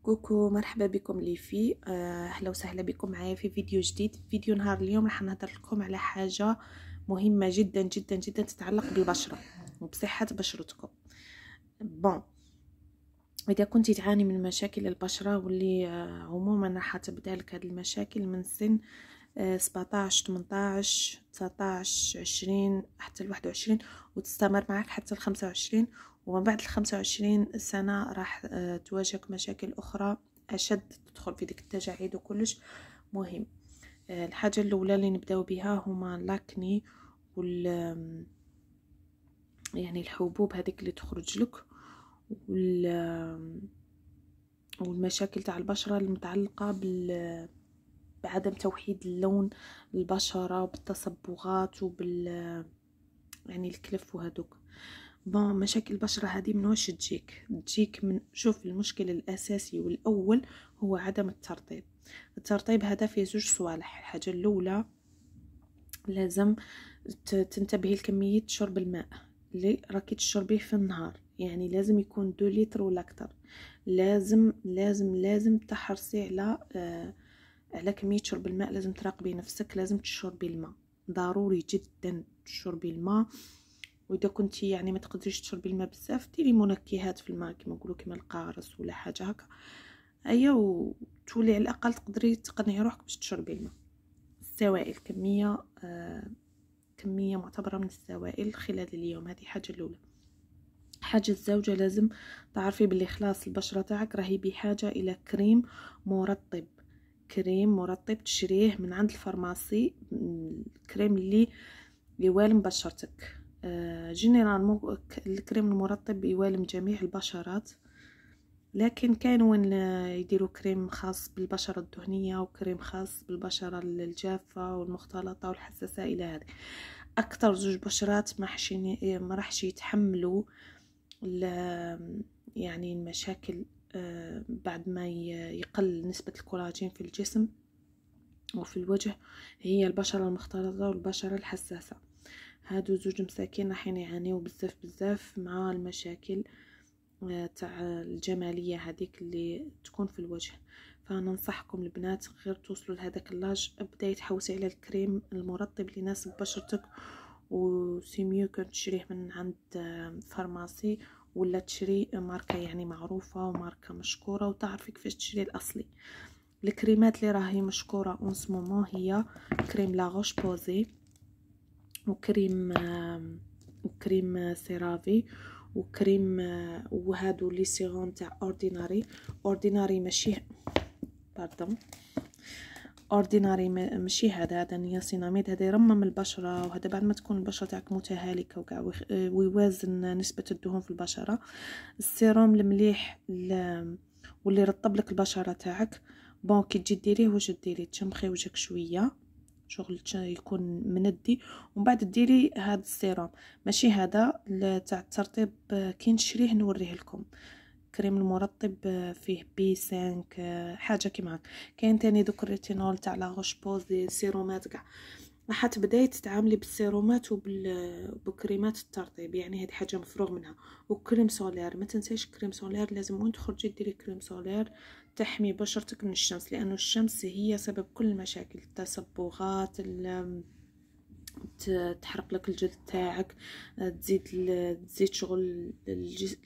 كوكو، مرحبا بكم لي في اهلا وسهلا بكم معايا في فيديو جديد. فيديو نهار اليوم راح نهضر لكم على حاجه مهمه جدا جدا جدا تتعلق بالبشره وبصحه بشرتكم. بون، اذا كنتي تعاني من مشاكل البشره واللي عموما راح تبدا لك هذه المشاكل من سن 17 18 19 20 حتى ل 21 وتستمر معك حتى ل 25، ومن بعد ال 25 سنة راح تواجهك مشاكل أخرى أشد، تدخل في ديك التجاعيد وكلش مهم. الحاجة الأولى اللي نبداو بها هما لاكني يعني الحبوب هذيك اللي تخرج لك والمشاكل تاع البشرة المتعلقة بعدم توحيد اللون البشرة وبالتصبغات يعني الكلف وهدوك. بون، مشاكل البشرة هذه من واش تجيك من شوف، المشكل الأساسي والأول هو عدم الترطيب. الترطيب هذا فيه زوج صوالح. الحاجة الأولى لازم تنتبهي لكمية شرب الماء اللي راكي تشربيه في النهار، يعني لازم يكون 2 لتر ولا أكتر. لازم لازم لازم تحرصي على كمية شرب الماء، لازم تراقبي نفسك، لازم تشربي الماء، ضروري جدا تشربي الماء. واذا كنتي يعني ما تقدريش تشربي الماء بزاف، ديري منكهات في الماء كما نقولوا، كما القارص ولا حاجه هكا، وتولي على الاقل تقدري تقنعي روحك باش تشربي الماء. السوائل، كميه معتبره من السوائل خلال اليوم، هذه حاجه الاولى. حاجه الزوجه، لازم تعرفي باللي خلاص البشره تاعك راهي بحاجه الى كريم مرطب تشريه من عند الفارماسي، الكريم اللي يوالم بشرتك. جينيرال الكريم المرطب يوالم جميع البشرات، لكن كانوا وين يديروا كريم خاص بالبشرة الدهنية وكريم خاص بالبشرة الجافة والمختلطة والحساسة إلى هذه. أكثر زوج بشرات ما راحش يتحملوا يعني المشاكل بعد ما يقل نسبة الكولاجين في الجسم وفي الوجه، هي البشرة المختلطة والبشرة الحساسة. هادو زوج مساكين راحين يعانيو بزاف مع المشاكل تاع الجمالية هذيك اللي تكون في الوجه. فننصحكم البنات غير توصلوا لهذاك اللاج، ابداي تحوسي على الكريم المرطب اللي يناسب بشرتك، وسيميو كنت تشريه من عند فارماسي ولا تشري ماركة يعني معروفة وماركة مشكورة وتعرفي كيفاش تشري الأصلي. الكريمات اللي راهي مشكورة اونس مومون هي كريم لا روش بوزي وكريم سيرافي وكريم وهادو لي سيروم تاع اورديناري ماشي ماشي هذا نياسيناميد، هذا يرمم البشره، وهذا بعد ما تكون البشره تاعك متهالكه وكاع ويوازن نسبه الدهون في البشره. السيروم المليح واللي يرطب لك البشره تاعك. بون، كي تجي ديريه واش ديري؟ تشمخي وجهك شويه، شغل يكون مندي، ومن بعد ديري هذا السيروم. ماشي هذا تاع الترطيب، كي نشريه نوريه لكم. كريم المرطب فيه B5 حاجه كيما هكا. كاين تاني دوك الريتينول تاع لا روش بوزي، سيرومات كاع. راح تبداي تتعاملي بالسيرومات وبكريمات الترطيب، يعني هذه حاجه مفروغ منها. وكريم سولير، ما تنساش كريم سولير، لازم وين تخرجي ديري كريم سولير تحمي بشرتك من الشمس، لانه الشمس هي سبب كل المشاكل، التصبغات، تحرق لك الجلد تاعك، تزيد شغل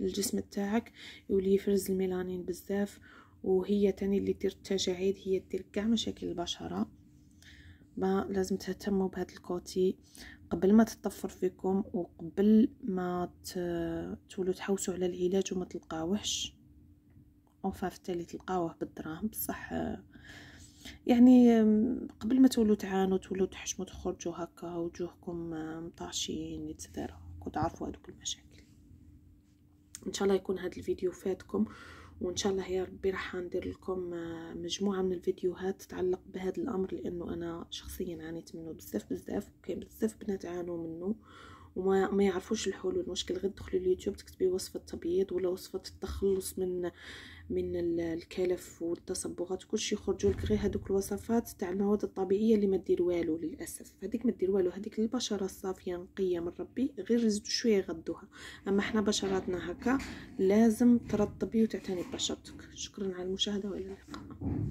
الجسم تاعك، يولي يفرز الميلانين بزاف، وهي تاني اللي دير التجاعيد، هي دير كاع مشاكل البشره. ما لازم تهتموا بهذا الكوتي قبل ما تطفر فيكم، وقبل ما تولوا تحوسوا على العلاج وما تلقاوهش، في التالي تلقاوه بالدراهم بصح، يعني قبل ما تولوا تعانوا، تولوا تحشموا، تخرجوا هكا وجوهكم مطاشين يتسدروا، كنت عارفوا هذوك المشاكل. ان شاء الله يكون هذا الفيديو فاتكم، وان شاء الله يا ربي راح ندير لكم مجموعه من الفيديوهات تتعلق بهذا الامر، لانه انا شخصيا عانيت منه بزاف، وكاين بزاف بنات عانوا منه وما يعرفوش الحلول. المشكل غير تدخلي اليوتيوب تكتبي وصفه تبييض ولا وصفه التخلص من من الكلف والتصبغات وكلشي يخرجوا لك غير هذوك الوصفات تاع المواد الطبيعيه اللي ما دير والو للاسف. هذيك ما دير والو، هذيك البشره الصافيه نقيه من ربي، غير يزيدوا شويه يغدوها. اما احنا بشراتنا هكا لازم ترطبي وتعتني ببشرتك. شكرا على المشاهده والى اللقاء.